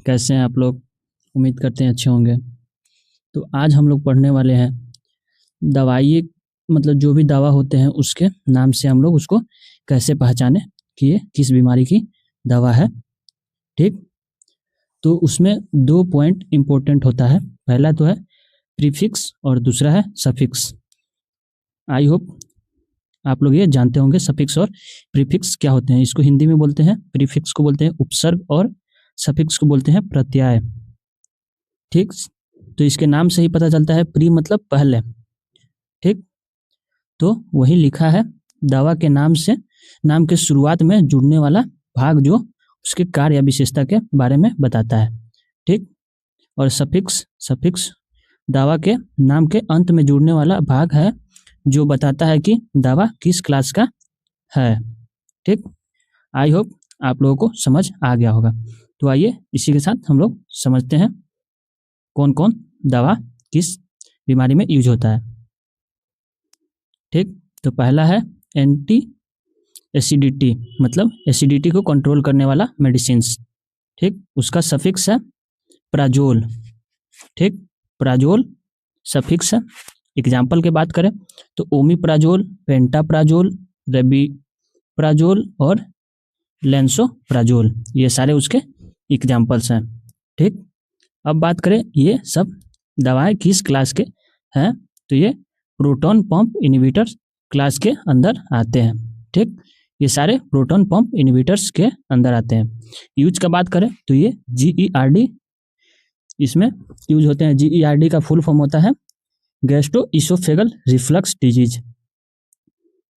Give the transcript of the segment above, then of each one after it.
कैसे हैं आप लोग। उम्मीद करते हैं अच्छे होंगे। तो आज हम लोग पढ़ने वाले हैं दवाई, मतलब जो भी दवा होते हैं उसके नाम से हम लोग उसको कैसे पहचाने कि ये किस बीमारी की दवा है। ठीक, तो उसमें 2 पॉइंट इंपॉर्टेंट होता है। पहला तो है प्रीफिक्स और दूसरा है सफिक्स। आई होप आप लोग ये जानते होंगे सफिक्स और प्रीफिक्स क्या होते हैं। इसको हिंदी में बोलते हैं, प्रीफिक्स को बोलते हैं उपसर्ग और सफिक्स को बोलते हैं प्रत्यय। ठीक, तो इसके नाम से ही पता चलता है, प्री मतलब पहले। ठीक, तो वही लिखा है दवा के नाम से, नाम के शुरुआत में जुड़ने वाला भाग जो उसके कार्य या विशेषता के बारे में बताता है। ठीक, और सफिक्स, सफिक्स दवा के नाम के अंत में जुड़ने वाला भाग है जो बताता है कि दवा किस क्लास का है। ठीक, आई होप आप लोगों को समझ आ गया होगा। तो आइए इसी के साथ हम लोग समझते हैं कौन कौन दवा किस बीमारी में यूज होता है। ठीक, तो पहला है एंटी एसिडिटी, मतलब एसिडिटी को कंट्रोल करने वाला मेडिसिन्स। ठीक, उसका सफिक्स है प्राजोल। ठीक, प्राजोल सफिक्स है। एग्जाम्पल की बात करें तो ओमिप्राजोल, पेंटाप्राजोल, रेबिप्राजोल और लेंसोप्राजोल, ये सारे उसके एग्जाम्पल्स हैं। ठीक, अब बात करें ये सब दवाएं किस क्लास के हैं, तो ये प्रोटॉन पंप इनहिबिटर्स क्लास के अंदर आते हैं। ठीक, ये सारे प्रोटॉन पंप इनहिबिटर्स के अंदर आते हैं। यूज का बात करें तो ये GERD इसमें यूज होते हैं। GERD का फुल फॉर्म होता है गैस्ट्रोइसोफेगल रिफ्लक्स डिजीज।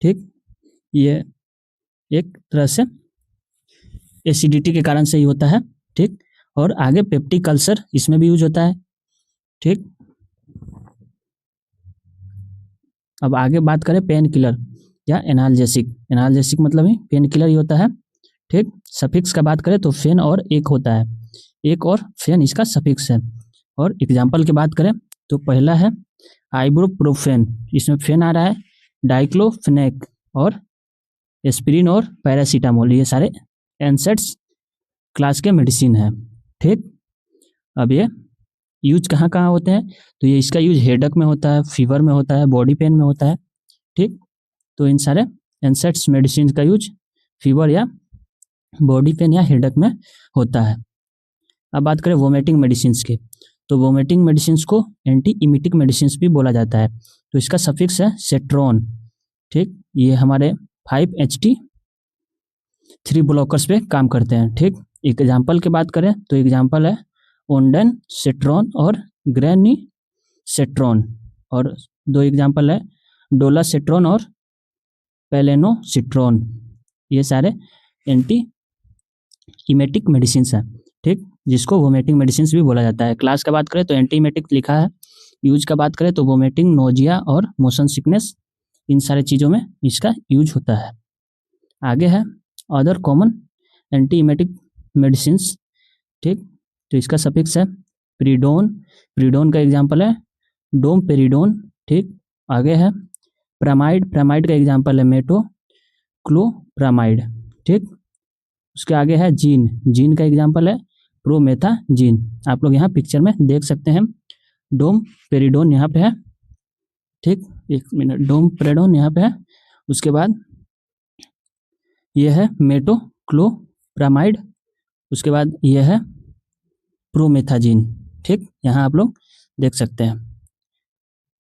ठीक, ये एक तरह से एसिडिटी के कारण से ही होता है। ठीक, और आगे पेप्टिक अल्सर इसमें भी यूज होता है। ठीक, अब आगे बात करें पेन किलर या एनाल्जेसिक। एनाल्जेसिक मतलब ही पेन किलर ही होता है। ठीक, सफिक्स का बात करें तो फेन और एक होता है, एक और फेन इसका सफिक्स है। और एग्जाम्पल की बात करें तो पहला है आइबुप्रोफेन, इसमें फेन आ रहा है, डाइक्लोफेनेक और एस्पिरिन और पैरासीटामोल, ये सारे एनसेट्स क्लास के मेडिसिन है। ठीक, अब ये यूज कहाँ कहाँ होते हैं, तो ये इसका यूज हेडेक में होता है, फीवर में होता है, बॉडी पेन में होता है। ठीक, तो इन सारे एनसेट्स मेडिसिन का यूज फीवर या बॉडी पेन या हेडेक में होता है। अब बात करें वोमिटिंग मेडिसिन की, तो वोमिटिंग मेडिसिन को एंटी इमिटिक मेडिसिन भी बोला जाता है। तो इसका सफिक्स है सेट्रॉन। ठीक, ये हमारे 5-HT3 ब्लॉकर्स पे काम करते हैं। ठीक, एग्जाम्पल की बात करें तो एग्जाम्पल है ओंडेन सेट्रॉन और ग्रेनी सेट्रॉन, और 2 एग्जाम्पल है डोला सेट्रॉन और पेलेनोसिट्रॉन, ये सारे एंटी इमेटिक मेडिसिन हैं। ठीक, जिसको वोमिटिंग मेडिसिन भी बोला जाता है। क्लास का बात करें तो एंटी इमेटिक लिखा है। यूज का बात करें तो वोमिटिंग, नोजिया और मोशन सिकनेस, इन सारे चीज़ों में इसका यूज होता है। आगे है other common anti emetic medicine. ठीक, तो इसका सफिक्स है प्रीडोन। प्रीडोन का एग्जाम्पल है डोमपेरिडोन। ठीक, आगे है प्रामाइड। प्रामाइड का एग्जाम्पल है मेटोक्लोप्रामाइड। ठीक, उसके आगे है जीन। जीन का एग्जाम्पल है प्रोमेथाजीन। आप लोग यहाँ पिक्चर में देख सकते हैं डोमपेरिडोन यहाँ पे है। ठीक, एक मिनट, डोमपेरिडोन यहाँ पे है। उसके बाद यह है मेटोक्लोप्रामाइड, उसके बाद यह है प्रोमेथाजीन। ठीक, यहाँ आप लोग देख सकते हैं।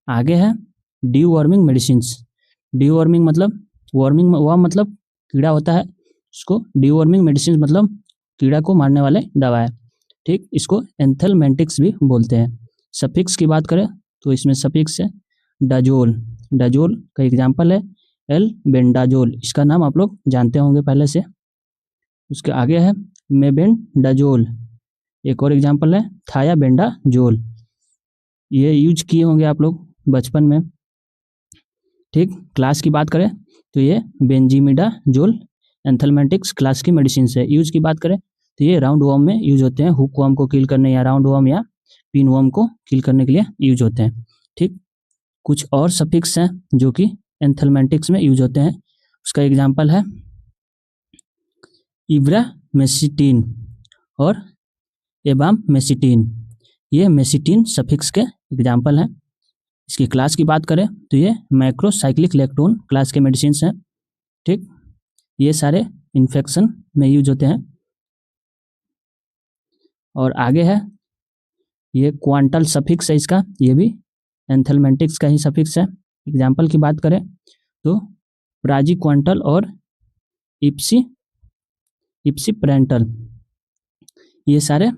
आगे है डीवॉर्मिंग मेडिसिन। डीवॉर्मिंग मतलब वार्मिंग, वह मतलब कीड़ा होता है, उसको डीवॉर्मिंग मेडिसिन मतलब कीड़ा को मारने वाले दवा है। ठीक, इसको एंथेलमेंटिक्स भी बोलते हैं। सफिक्स की बात करें तो इसमें सफिक्स है डाजोल। डाजोल का एग्जाम्पल है एल्बेंडाजोल, इसका नाम आप लोग जानते होंगे पहले से। उसके आगे है मेबेंडाजोल, एक और एग्जाम्पल है थायाबेंडाजोल, ये यूज किए होंगे आप लोग बचपन में। ठीक, क्लास की बात करें तो ये बेंजीमिडाजोल एंथेलमेंटिक्स क्लास की मेडिसिन है। यूज की बात करें तो ये राउंड वर्म में यूज होते हैं, हुक वर्म को किल करने या राउंड वर्म या पिन वर्म को किल करने के लिए यूज होते हैं। ठीक, कुछ और सफिक्स हैं जो कि एंथेलमेंटिक्स में यूज होते हैं। उसका एग्जाम्पल है इब्रामेसिटिन और एबामेसिटिन, ये मेसिटिन सफिक्स के एग्जाम्पल हैं। इसकी क्लास की बात करें तो ये मैक्रोसाइक्लिक लैक्टोन क्लास के मेडिसिन हैं। ठीक, ये सारे इन्फेक्शन में यूज होते हैं। और आगे है ये क्वांटल सफिक्स है इसका, ये भी एंथेलमेंटिक्स का ही सफिक्स है। एग्जाम्पल की बात करें तो प्राजी क्वांटल और इप्सी इप्सीप्रेंटल, ये सारे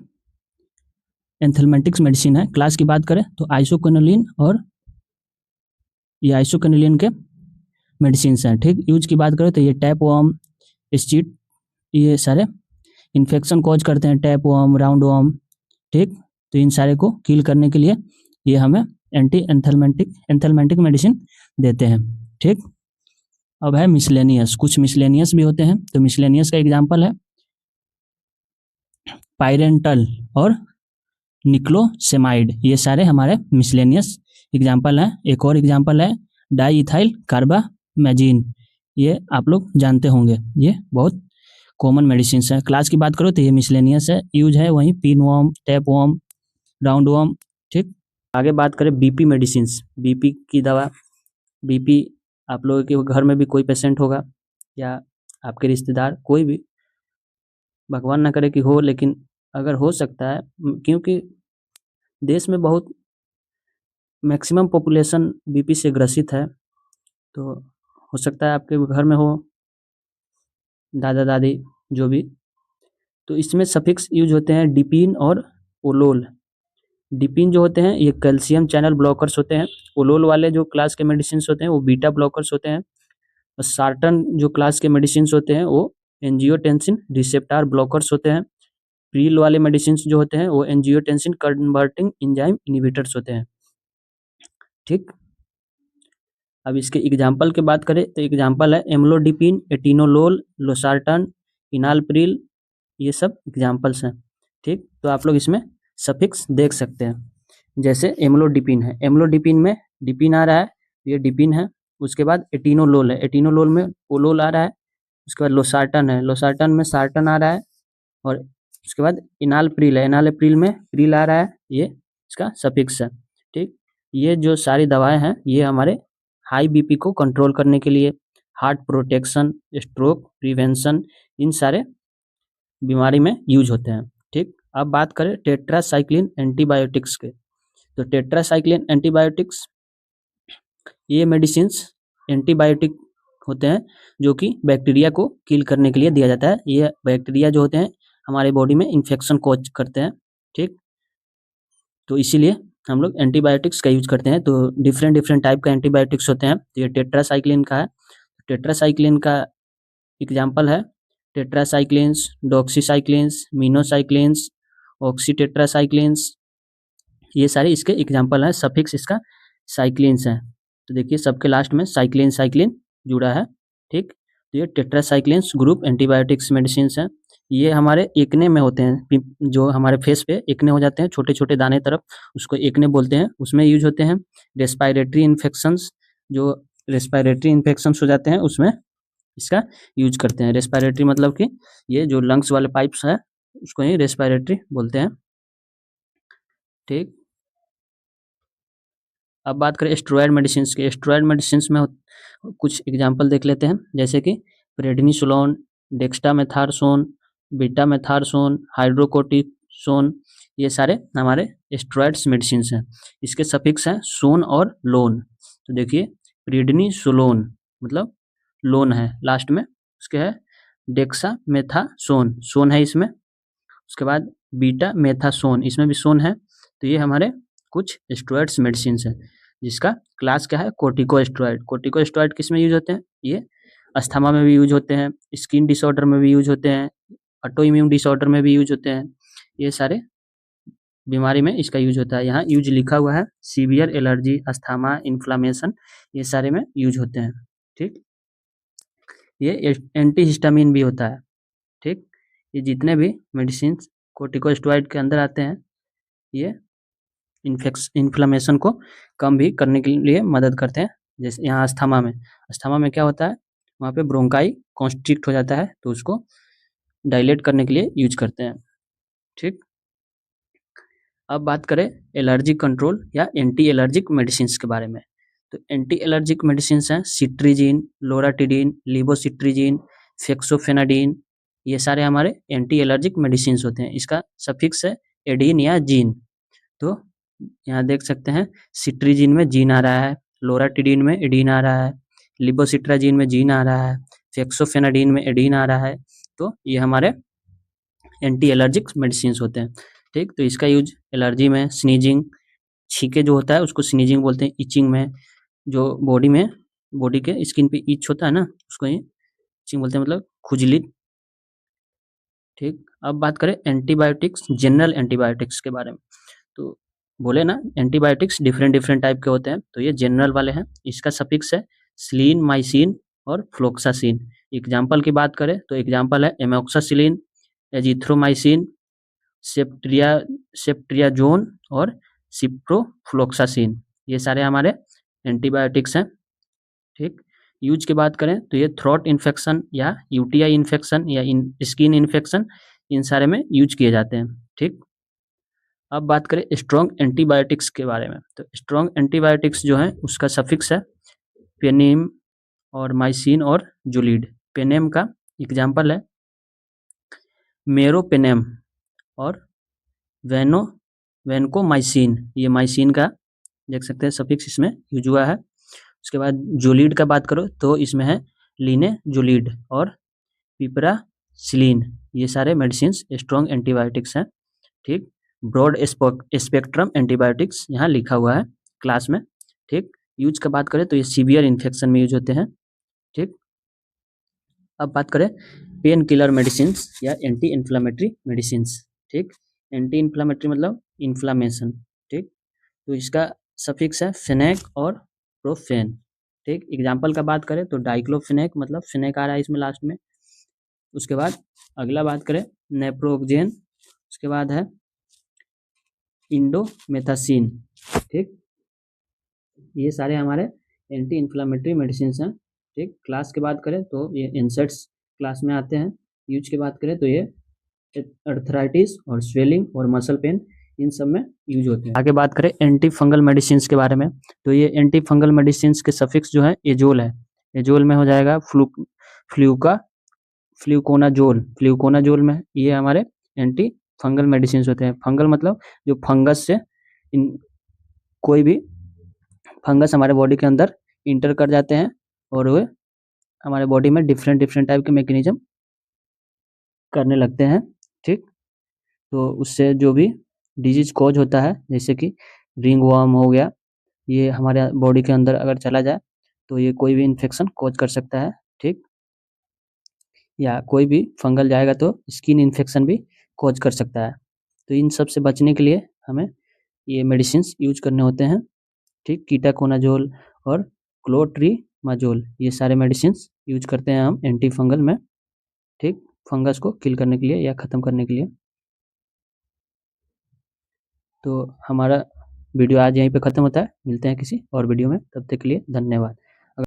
एंथेलमेंटिक्स मेडिसिन है। क्लास की बात करें तो आइसोक्विनोलिन और ये आइसोक्विनोलिन के मेडिसिन हैं। ठीक, यूज की बात करें तो ये टैप वर्म, स्टीट, ये सारे इन्फेक्शन कॉज करते हैं, टैप वर्म, राउंड वर्म। ठीक, तो इन सारे को किल करने के लिए ये हमें एंटी एंथेलमेंटिक मेडिसिन देते हैं। ठीक, अब है मिसलेनियस, कुछ मिसलेनियस भी होते हैं। तो मिसलेनियस का एग्जाम्पल है पायरेंटल और निक्लोसेमाइड, ये सारे हमारे मिसलेनियस एग्जाम्पल हैं। एक और एग्जाम्पल है डाईइथाइल कार्बामेजिन, ये आप लोग जानते होंगे, ये बहुत कॉमन मेडिसिन है। क्लास की बात करो तो ये मिसलेनियस है, यूज है वहीं pin worm, tap worm, round worm. ठीक, आगे बात करें बीपी मेडिसिन, बीपी की दवा। बीपी आप लोगों के घर में भी कोई पेशेंट होगा या आपके रिश्तेदार, कोई भी, भगवान ना करे कि हो, लेकिन अगर हो सकता है, क्योंकि देश में बहुत मैक्सिमम पॉपुलेशन बीपी से ग्रसित है, तो हो सकता है आपके घर में हो, दादा दादी जो भी। तो इसमें सफिक्स यूज होते हैं डिपिन और ओलोल। डिपिन जो होते हैं ये कैल्शियम चैनल ब्लॉकर्स होते हैं। ओलोल वाले जो क्लास के मेडिसिन होते हैं वो बीटा ब्लॉकर्स होते हैं। और सार्टन जो क्लास के मेडिसिन होते हैं वो एंजियोटेंसिन रिसेप्टर ब्लॉकर्स होते हैं। प्रील वाले मेडिसिन जो होते हैं वो एंजियोटेंसिन कन्वर्टिंग एंजाइम इनहिबिटर्स होते हैं। ठीक, अब इसके एग्जाम्पल की बात करें तो एग्जाम्पल है एम्लोडिपिन, एटिनोलोल, लोसार्टन, इनालप्रिल, ये सब एग्जाम्पल्स हैं। ठीक, तो आप लोग इसमें सफिक्स देख सकते हैं। जैसे एम्लोडिपिन है, एम्लोडिपिन में डिपिन आ रहा है, ये डिपिन है। उसके बाद एटिनोलोल है, एटिनोलोल में ओलोल आ रहा है। उसके बाद लोसार्टन है, लोसार्टन में सार्टन आ रहा है। और उसके बाद इनालप्रिल है, इनालप्रिल में प्रिल आ रहा है, ये इसका सफिक्स है। ठीक, ये जो सारी दवाएं हैं ये हमारे हाई बीपी को कंट्रोल करने के लिए, हार्ट प्रोटेक्शन, स्ट्रोक प्रिवेंशन, इन सारे बीमारी में यूज होते हैं। ठीक, अब बात करें टेट्रासाइक्लिन एंटीबायोटिक्स के। तो टेट्रासाइक्लिन एंटीबायोटिक्स, ये मेडिसिन एंटीबायोटिक होते हैं जो कि बैक्टीरिया को किल करने के लिए दिया जाता है। ये बैक्टीरिया जो होते हैं हमारे बॉडी में इन्फेक्शन कॉज करते हैं। ठीक, तो इसीलिए हम लोग एंटीबायोटिक्स का यूज करते हैं। तो डिफरेंट टाइप का एंटीबायोटिक्स होते हैं। तो ये टेट्रासाइक्लिन का है। टेट्रासाइक्लिन का एग्जाम्पल है टेट्रासाइक्लिन्स, डॉक्सीसाइक्लिन्स, मिनोसाइक्लिन्स, ऑक्सीटेट्रासाइक्लिन्स, ये सारे इसके एग्जाम्पल हैं। सफिक्स इसका साइक्लिन्स है। तो देखिए सबके लास्ट में साइक्लिन साइक्लिन जुड़ा है। ठीक, तो ये टेट्रासाइक्लिन्स ग्रुप एंटीबायोटिक्स मेडिसिन हैं। ये हमारे एकने में होते हैं, जो हमारे फेस पे एकने हो जाते हैं छोटे छोटे दाने तरफ, उसको एकने बोलते हैं, उसमें यूज होते हैं। रेस्पिरेटरी इन्फेक्शंस, जो रेस्पिरेटरी इन्फेक्शंस हो जाते हैं उसमें इसका यूज करते हैं। रेस्पिरेटरी मतलब कि ये जो लंग्स वाले पाइप्स है उसको ही रेस्पिरेटरी बोलते हैं। ठीक, अब बात करें स्टेरॉयड मेडिसिन की। स्टेरॉयड मेडिसिन में कुछ एग्जांपल देख लेते हैं, जैसे कि प्रेडनिसोलोन, डेक्सामेथासोन, बीटामेथासोन, हाइड्रोकोर्टिसोन, ये सारे हमारे स्टेरॉयड्स मेडिसिन हैं। इसके सफिक्स हैं सोन और लोन। तो देखिए प्रेडनिसोलोन मतलब लोन है लास्ट में, उसके है डेक्सामेथासोन, सोन है इसमें। उसके बाद बीटा मेथासोन, इसमें भी सोन है। तो ये हमारे कुछ स्टेरॉयड्स मेडिसिन है, जिसका क्लास क्या है, कोर्टिकोस्टेरॉइड। कोर्टिकोस्टेरॉइड किस में यूज होते हैं, ये अस्थमा में भी यूज होते हैं, स्किन डिसऑर्डर में भी यूज होते हैं, ऑटो इम्यून डिसऑर्डर में भी यूज होते हैं। ये सारे बीमारी में इसका यूज होता है। यहाँ यूज लिखा हुआ है सीवियर एलर्जी, अस्थमा, इन्फ्लामेशन, ये सारे में यूज होते हैं। ठीक, ये एंटीहिस्टामिन भी होता है। ठीक, ये जितने भी मेडिसिन कोर्टिकोस्टेरॉइड के अंदर आते हैं ये इन्फ्लामेशन को कम भी करने के लिए मदद करते हैं। जैसे यहाँ अस्थमा में क्या होता है, वहाँ पे ब्रोंकाई कॉन्स्ट्रिक्ट हो जाता है, तो उसको डायलेट करने के लिए यूज करते हैं। ठीक, अब बात करें एलर्जी कंट्रोल या एंटी एलर्जिक मेडिसिन के बारे में। तो एंटी एलर्जिक मेडिसिन हैं सिट्रीजिन, लोराटिडिन, लिवोसिट्रीजिन, फेक्सोफेनाडिन, ये सारे हमारे एंटी एलर्जिक मेडिसिन होते हैं। इसका सफिक्स है एडीन या जीन। तो यहाँ देख सकते हैं सिट्रीजिन में जीन आ रहा है, लोराटिडिन में एडीन आ रहा है, लिवोसिट्राजिन में जीन आ रहा है, फेक्सोफेनाडिन में एडीन आ रहा है। तो ये हमारे एंटी एलर्जिक मेडिसिन होते हैं। ठीक, तो इसका यूज एलर्जी में, स्नीजिंग, छींके जो होता है उसको स्नीजिंग बोलते हैं, इचिंग में, जो बॉडी में बॉडी के स्किन पे इच होता है ना उसको ही इचिंग बोलते हैं, मतलब खुजली। ठीक, अब बात करें एंटीबायोटिक्स, जनरल एंटीबायोटिक्स के बारे में। तो बोले ना एंटीबायोटिक्स डिफरेंट डिफरेंट टाइप के होते हैं, तो ये जनरल वाले हैं। इसका सफिक्स है सिलीन, माइसिन और फ्लोक्सासिन। एग्जाम्पल की बात करें तो एग्जाम्पल है एमोक्सासिलिन, एजिथ्रोमाइसिन, सेप्ट्रियाजोन और सिप्रोफ्लोक्सासिन। ये सारे हमारे एंटीबायोटिक्स हैं। ठीक, यूज की बात करें तो ये थ्रोट इन्फेक्शन या यूटीआई इन्फेक्शन या स्किन इन्फेक्शन, इन सारे में यूज किए जाते हैं। ठीक, अब बात करें स्ट्रॉन्ग एंटीबायोटिक्स के बारे में। तो स्ट्रॉन्ग एंटीबायोटिक्स जो है उसका सफिक्स है पेनिम और माइसिन और जुलीड। पेनेम का एग्जाम्पल है मेरोपेनेम और वेनो वेनकोमाइसिन, ये माइसिन का देख सकते हैं सफिक्स इसमें यूज हुआ है। उसके बाद जुलीड का बात करो तो इसमें है लीने जुलीड और पिपरासिलिन। ये सारे मेडिसिन स्ट्रॉन्ग एंटीबायोटिक्स हैं। ठीक, ब्रॉड स्पेक्ट्रम एंटीबायोटिक्स यहाँ लिखा हुआ है क्लास में। ठीक, यूज का बात करें तो ये सीवियर इन्फेक्शन में यूज होते हैं। ठीक, अब बात करें पेन किलर मेडिसिन या एंटी इन्फ्लामेटरी मेडिसिन। ठीक, एंटी इन्फ्लामेटरी मतलब इन्फ्लामेशन। ठीक, तो इसका सफिक्स है फेनेक और प्रोफेन। ठीक, एग्जाम्पल का बात करें तो डाइक्लोफेनेक, मतलब फेनेक आ रहा है इसमें लास्ट में। उसके बाद अगला बात करें नेप्रोक्जेन, उसके बाद है इंडोमेथासिन। ठीक, ये सारे हमारे एंटी इन्फ्लामेटरी मेडिसिन हैं। ठीक, क्लास की बात करें तो ये इंसेक्ट्स क्लास में आते हैं। यूज की बात करें तो ये अर्थराइटिस और स्वेलिंग और मसल पेन, इन सब में यूज होते हैं। आगे बात करें एंटी फंगल मेडिसिन के बारे में। तो ये एंटी फंगल मेडिसिन के सफिक्स जो है एजोल है। एजोल में हो जाएगा फ्लूकोनाजोल में ये हमारे एंटी फंगल मेडिसिन होते हैं। फंगल मतलब जो फंगस से कोई भी फंगस हमारे बॉडी के अंदर इंटर कर जाते हैं और वे हमारे बॉडी में डिफरेंट डिफरेंट टाइप के मैकेनिज्म करने लगते हैं। ठीक, तो उससे जो भी डिजीज कॉज होता है, जैसे कि रिंग वर्म हो गया, ये हमारे बॉडी के अंदर अगर चला जाए तो ये कोई भी इन्फेक्शन कॉज कर सकता है। ठीक, या कोई भी फंगल जाएगा तो स्किन इन्फेक्शन भी कॉज कर सकता है। तो इन सब से बचने के लिए हमें ये मेडिसिन यूज करने होते हैं। ठीक, कीटाकोनाजोल और क्लोट्रीमाजोल, ये सारे मेडिसिन यूज करते हैं हम एंटी फंगल में। ठीक, फंगस को किल करने के लिए या ख़त्म करने के लिए। तो हमारा वीडियो आज यहीं पे ख़त्म होता है। मिलते हैं किसी और वीडियो में, तब तक के लिए धन्यवाद।